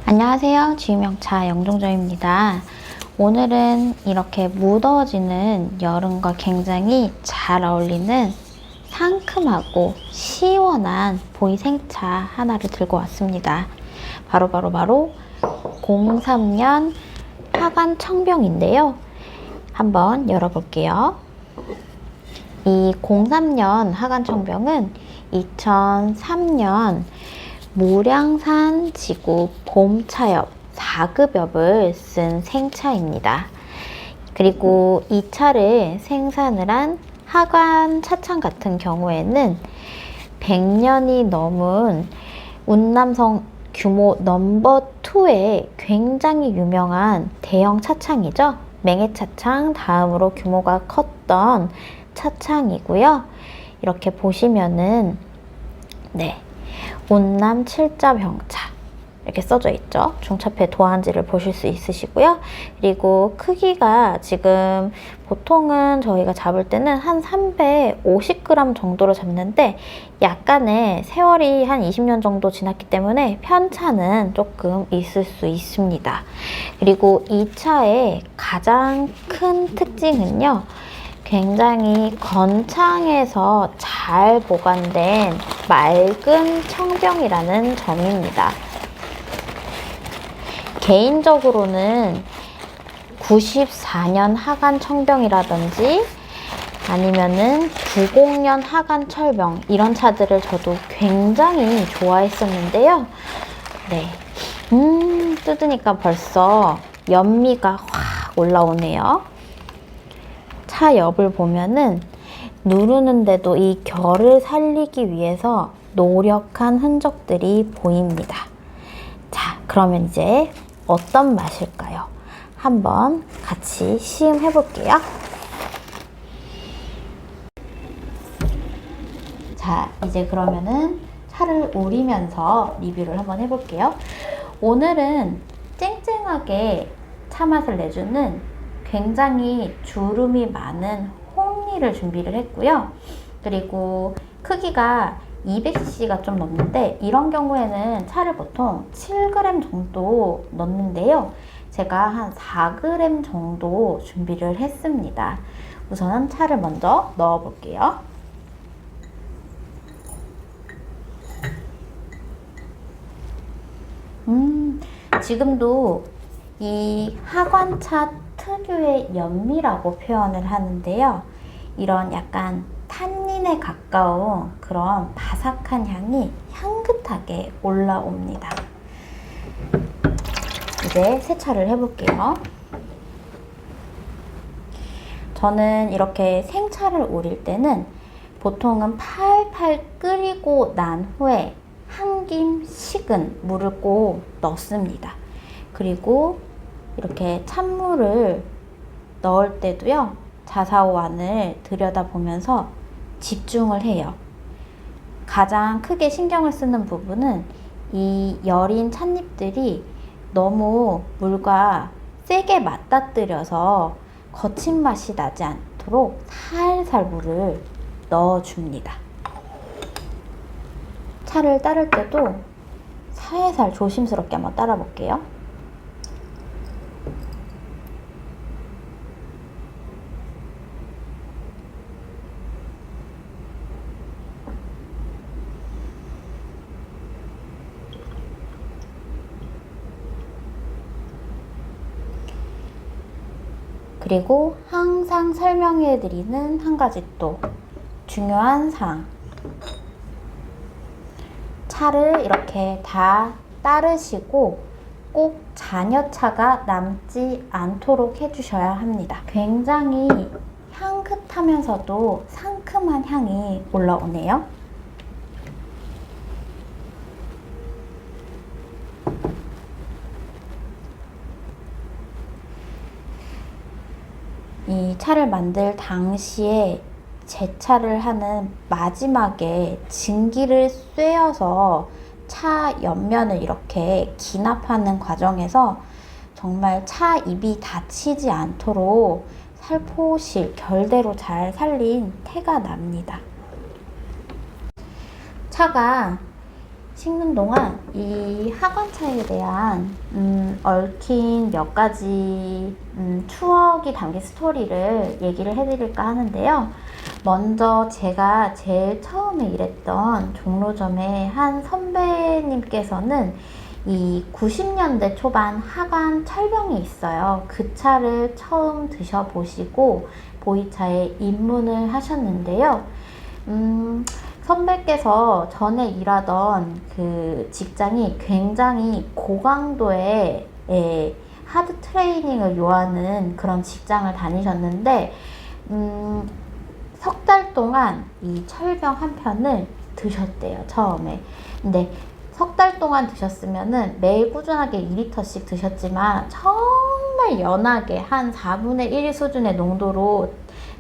안녕하세요. 지유명차 영종저입니다. 오늘은 이렇게 무더워지는 여름과 굉장히 잘 어울리는 상큼하고 시원한 보이 생차 하나를 들고 왔습니다. 바로 03년 하관 청병인데요. 한번 열어볼게요. 이 03년 하관 청병은 2003년 무량산 지구 봄차엽 4급엽을 쓴 생차입니다. 그리고 이 차를 생산을 한 하관 차창 같은 경우에는 100년이 넘은 운남성 규모 넘버 2의 굉장히 유명한 대형 차창이죠. 맹해차창 다음으로 규모가 컸던 차창이고요. 이렇게 보시면은 운남 7자 병차 이렇게 써져 있죠. 중차폐 도안지를 보실 수 있으시고요. 그리고 크기가 지금 보통은 저희가 잡을 때는 한 350g 정도로 잡는데 약간의 세월이 한 20년 정도 지났기 때문에 편차는 조금 있을 수 있습니다. 그리고 이 차의 가장 큰 특징은요. 굉장히 건창에서 잘 보관된 맑은 청병이라는 점입니다. 개인적으로는 94년 하관 청병이라든지 아니면은 90년 하관 철병 이런 차들을 저도 굉장히 좋아했었는데요. 뜯으니까 벌써 연미가 확 올라오네요. 차 옆을 보면은 누르는데도 이 결을 살리기 위해서 노력한 흔적들이 보입니다. 자, 그러면 이제 어떤 맛일까요? 한번 같이 시음해 볼게요. 자, 이제 그러면은 차를 우리면서 리뷰를 한번 해볼게요. 오늘은 쨍쨍하게 차 맛을 내주는 굉장히 주름이 많은 홍리를 준비를 했고요. 그리고 크기가 200cc가 좀 넘는데 이런 경우에는 차를 보통 7g 정도 넣는데요. 제가 한 4g 정도 준비를 했습니다. 우선은 차를 먼저 넣어 볼게요. 지금도 이 하관차 특유의 연미라고 표현을 하는데요. 이런 약간 탄닌에 가까운 그런 바삭한 향이 향긋하게 올라옵니다. 이제 세차를 해볼게요. 저는 이렇게 생차를 우릴 때는 보통은 팔팔 끓이고 난 후에 한 김 식은 물을 꼭 넣습니다. 그리고 이렇게 찬물을 넣을 때도요. 자사오안을 들여다보면서 집중을 해요. 가장 크게 신경을 쓰는 부분은 이 여린 찻잎들이 너무 물과 세게 맞닥뜨려서 거친 맛이 나지 않도록 살살 물을 넣어줍니다. 차를 따를 때도 살살 조심스럽게 한번 따라 볼게요. 그리고 항상 설명해 드리는 한 가지 또 중요한 사항. 차를 이렇게 다 따르시고 꼭 잔여차가 남지 않도록 해주셔야 합니다. 굉장히 향긋하면서도 상큼한 향이 올라오네요. 이 차를 만들 당시에 제차를 하는 마지막에 증기를 쐬어서 차 옆면을 이렇게 기납하는 과정에서 정말 차 잎이 다치지 않도록 살포시 결대로 잘 살린 태가 납니다. 차가 식는 동안 이 하관차에 대한 얽힌 몇 가지 추억이 담긴 스토리를 얘기를 해드릴까 하는데요. 먼저 제가 제일 처음에 일했던 종로점의 한 선배님께서는 이 90년대 초반 하관 철병이 있어요. 그 차를 처음 드셔보시고 보이차에 입문을 하셨는데요. 선배께서 전에 일하던 그 직장이 굉장히 고강도의 하드 트레이닝을 요하는 그런 직장을 다니셨는데 석 달 동안 이 철병 한 편을 드셨대요, 처음에. 근데 석 달 동안 드셨으면은 매일 꾸준하게 2리터씩 드셨지만 정말 연하게 한 4분의 1 수준의 농도로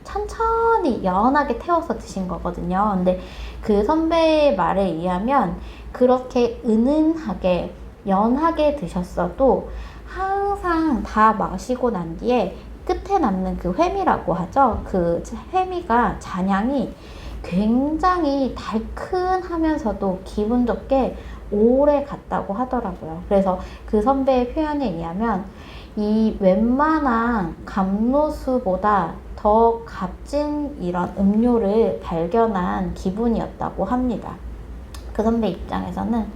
천천히 연하게 태워서 드신 거거든요. 근데 그 선배의 말에 의하면 그렇게 은은하게 연하게 드셨어도 항상 다 마시고 난 뒤에 끝에 남는 그 회미라고 하죠. 그 회미가 잔향이 굉장히 달큰하면서도 기분 좋게 오래 갔다고 하더라고요. 그래서 그 선배의 표현에 의하면 이 웬만한 감로수보다 더 값진 이런 음료를 발견한 기분이었다고 합니다. 그 선배 입장에서는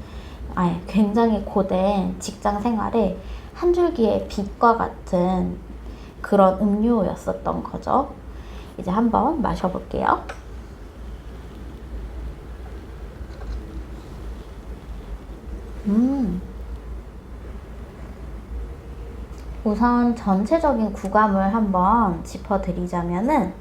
굉장히 고된 직장 생활에 한 줄기의 빛과 같은 그런 음료였었던 거죠. 이제 한번 마셔볼게요. 우선 전체적인 구감을 한번 짚어드리자면은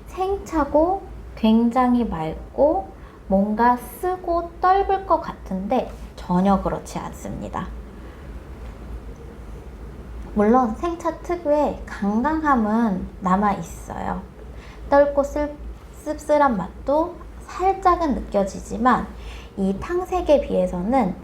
생차고 굉장히 맑고 뭔가 쓰고 떫을 것 같은데 전혀 그렇지 않습니다. 물론 생차 특유의 강강함은 남아있어요. 떫고 씁쓸한 맛도 살짝은 느껴지지만 이 탕색에 비해서는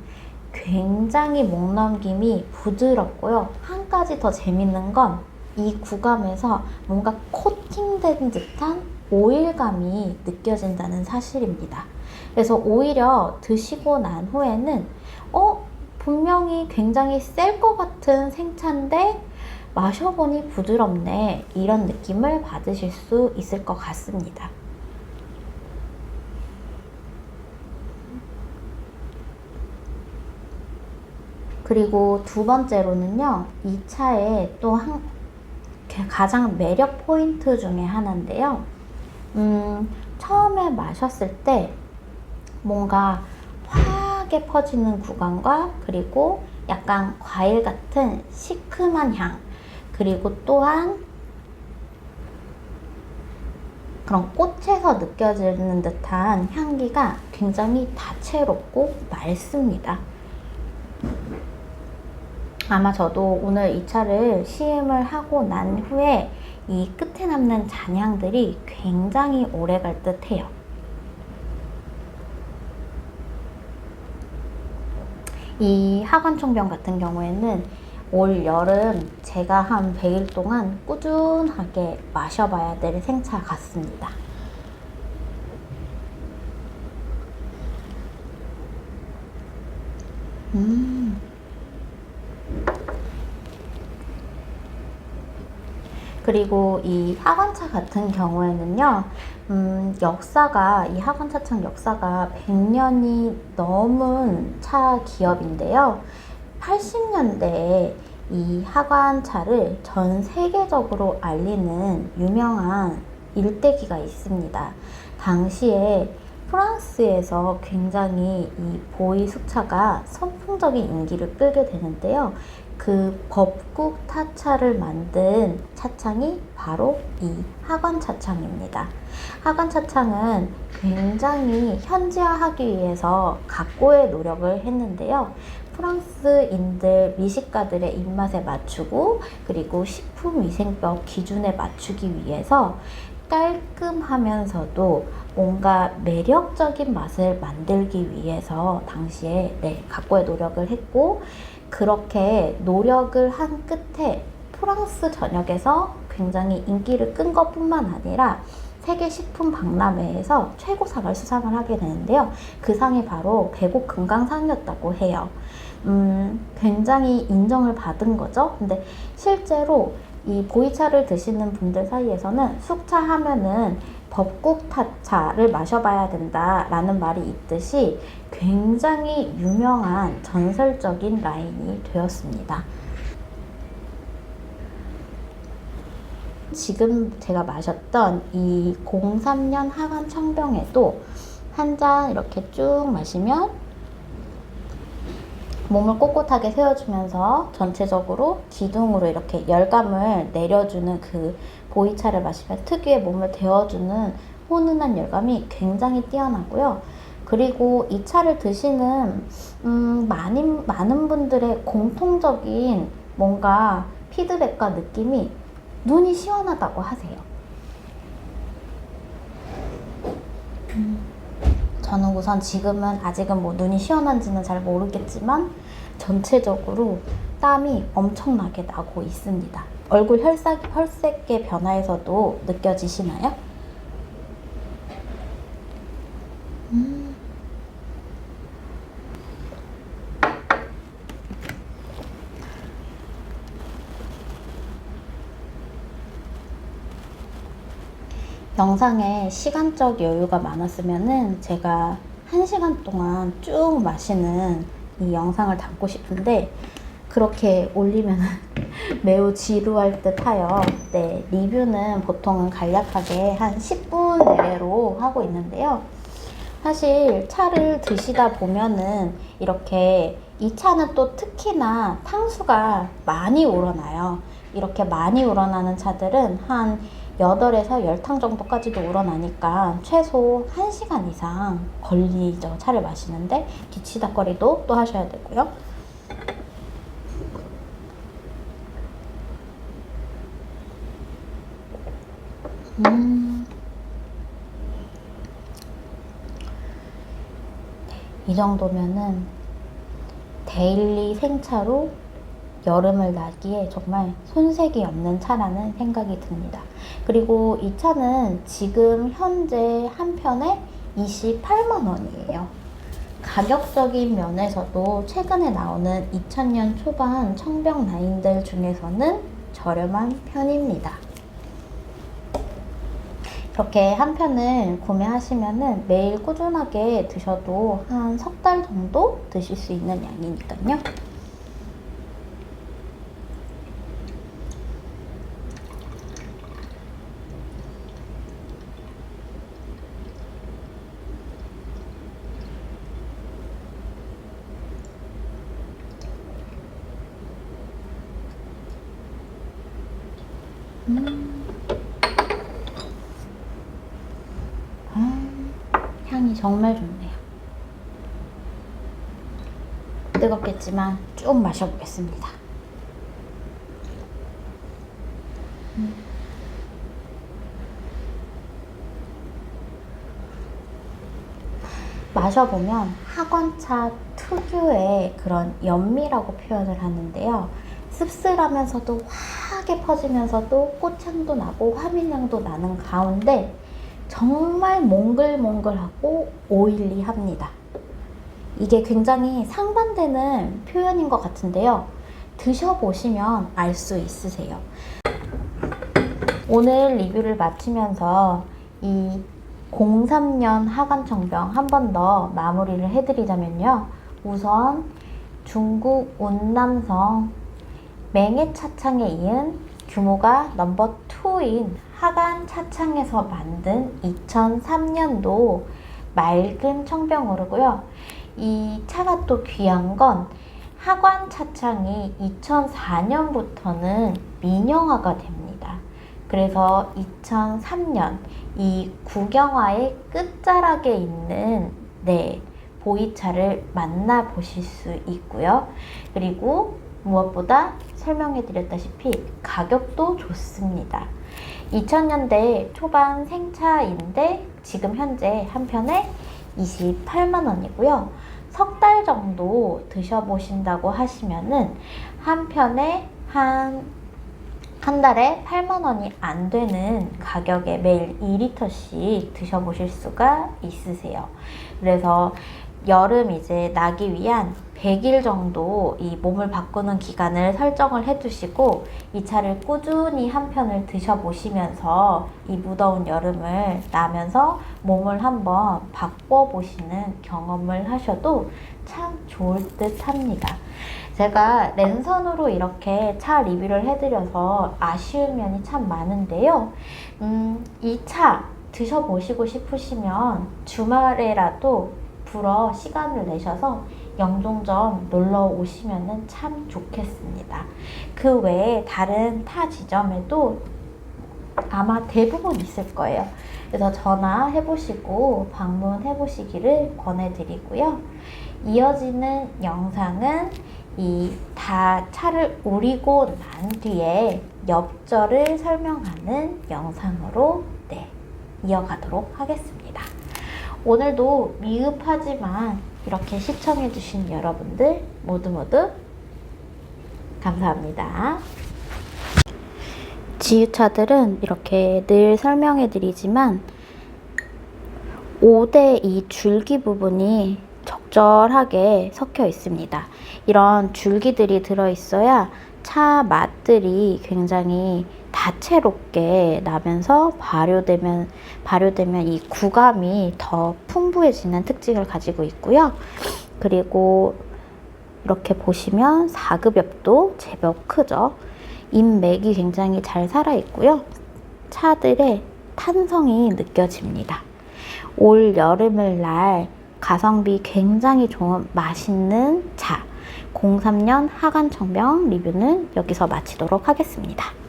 굉장히 목넘김이 부드럽고요. 한 가지 더 재밌는 건 이 구감에서 뭔가 코팅된 듯한 오일감이 느껴진다는 사실입니다. 그래서 오히려 드시고 난 후에는 분명히 굉장히 셀 것 같은 생차인데 마셔보니 부드럽네, 이런 느낌을 받으실 수 있을 것 같습니다. 그리고 두 번째로는요, 이 차의 또 가장 매력 포인트 중에 하나인데요. 처음에 마셨을 때 뭔가 화하게 퍼지는 구간과 그리고 약간 과일 같은 시큼한 향, 그리고 또한 그런 꽃에서 느껴지는 듯한 향기가 굉장히 다채롭고 맑습니다. 아마 저도 오늘 이 차를 시음을 하고 난 후에 이 끝에 남는 잔향들이 굉장히 오래 갈 듯 해요. 이 하관총병 같은 경우에는 올 여름 제가 한 100일 동안 꾸준하게 마셔봐야 될 생차 같습니다. 그리고 이 하관차 같은 경우에는요, 이 하관차창 역사가 100년이 넘은 차 기업인데요. 80년대에 이 하관차를 전 세계적으로 알리는 유명한 일대기가 있습니다. 당시에 프랑스에서 굉장히 이 보이 숙차가 선풍적인 인기를 끌게 되는데요. 그 법국 타차를 만든 차창이 바로 이 하관차창입니다. 하관차창은 굉장히 현지화하기 위해서 각고의 노력을 했는데요. 프랑스인들 미식가들의 입맛에 맞추고 그리고 식품위생법 기준에 맞추기 위해서 깔끔하면서도 뭔가 매력적인 맛을 만들기 위해서 당시에 각고의 노력을 했고, 그렇게 노력을 한 끝에 프랑스 전역에서 굉장히 인기를 끈 것뿐만 아니라 세계 식품 박람회에서 최고상을 수상을 하게 되는데요. 그 상이 바로 백옥 금강상이었다고 해요. 굉장히 인정을 받은 거죠. 근데 실제로 이 보이차를 드시는 분들 사이에서는 숙차 하면은 법국타차를 마셔봐야 된다라는 말이 있듯이 굉장히 유명한 전설적인 라인이 되었습니다. 지금 제가 마셨던 이 03년 하간 청병에도 한 잔 이렇게 쭉 마시면 몸을 꼿꼿하게 세워주면서 전체적으로 기둥으로 이렇게 열감을 내려주는 그 보이차를 마시면 특유의 몸을 데워주는 훈훈한 열감이 굉장히 뛰어나고요. 그리고 이 차를 드시는 많은 분들의 공통적인 뭔가 피드백과 느낌이 눈이 시원하다고 하세요. 저는 우선 지금은 아직은 뭐 눈이 시원한지는 잘 모르겠지만 전체적으로 땀이 엄청나게 나고 있습니다. 얼굴 혈색의 변화에서도 느껴지시나요? 영상에 시간적 여유가 많았으면은 제가 1시간 동안 쭉 마시는 이 영상을 담고 싶은데 그렇게 올리면 매우 지루할 듯하여 네, 리뷰는 보통은 간략하게 한 10분 내외로 하고 있는데요. 사실 차를 드시다 보면은 이렇게 이 차는 또 특히나 탕수가 많이 우러나요. 이렇게 많이 우러나는 차들은 한 8에서 10탕 정도까지도 우러나니까 최소 1시간 이상 걸리죠. 차를 마시는데 뒤치다거리도 또 하셔야 되고요. 이 정도면은 데일리 생차로 여름을 나기에 정말 손색이 없는 차라는 생각이 듭니다. 그리고 이 차는 지금 현재 한 편에 28만 원이에요. 가격적인 면에서도 최근에 나오는 2000년 초반 청병 라인들 중에서는 저렴한 편입니다. 이렇게 한 편을 구매하시면은 매일 꾸준하게 드셔도 한 석 달 정도 드실 수 있는 양이니까요. 향이 정말 좋네요. 뜨겁겠지만 쭉 마셔보겠습니다. 마셔보면 하관차 특유의 그런 연미라고 표현을 하는데요. 씁쓸하면서도 화하게 퍼지면서도 꽃향도 나고 화밀향도 나는 가운데 정말 몽글몽글하고 오일리합니다. 이게 굉장히 상반되는 표현인 것 같은데요. 드셔보시면 알 수 있으세요. 오늘 리뷰를 마치면서 이 03년 하간청병 한 번 더 마무리를 해드리자면요. 우선 중국 운남성 맹해차창에 이은 규모가 넘버 2인 하간 차창에서 만든 2003년도 맑은 청병어르고요. 이 차가 또 귀한 건 하관 차창이 2004년부터는 민영화가 됩니다. 그래서 2003년 이 국영화의 끝자락에 있는 보이차를 만나보실 수 있고요. 그리고 무엇보다 설명해 드렸다시피 가격도 좋습니다. 2000년대 초반 생차인데 지금 현재 한 편에 28만 원이고요. 석 달 정도 드셔보신다고 하시면은 한 편에 한 달에 8만 원이 안 되는 가격에 매일 2리터씩 드셔보실 수가 있으세요. 그래서 여름 이제 나기 위한 100일 정도 이 몸을 바꾸는 기간을 설정을 해두시고 이 차를 꾸준히 한 편을 드셔보시면서 이 무더운 여름을 나면서 몸을 한번 바꿔보시는 경험을 하셔도 참 좋을 듯 합니다. 제가 랜선으로 이렇게 차 리뷰를 해드려서 아쉬운 면이 참 많은데요. 이 차 드셔보시고 싶으시면 주말에라도 불어 시간을 내셔서 영종점 놀러 오시면 참 좋겠습니다. 그 외에 다른 타 지점에도 아마 대부분 있을 거예요. 그래서 전화해보시고 방문해보시기를 권해드리고요. 이어지는 영상은 이 다 차를 우리고 난 뒤에 엽전을 설명하는 영상으로 이어가도록 하겠습니다. 오늘도 미흡하지만 이렇게 시청해주신 여러분들 모두 감사합니다. 지유차들은 이렇게 늘 설명해드리지만 5대 이 줄기 부분이 적절하게 섞여 있습니다. 이런 줄기들이 들어있어야 차 맛들이 굉장히 다채롭게 나면서 발효되면 이 구감이 더 풍부해지는 특징을 가지고 있고요. 그리고 이렇게 보시면 4급엽도 제법 크죠. 인맥이 굉장히 잘 살아있고요. 차들의 탄성이 느껴집니다. 올 여름을 날 가성비 굉장히 좋은 맛있는 차 03년 하간청병 리뷰는 여기서 마치도록 하겠습니다.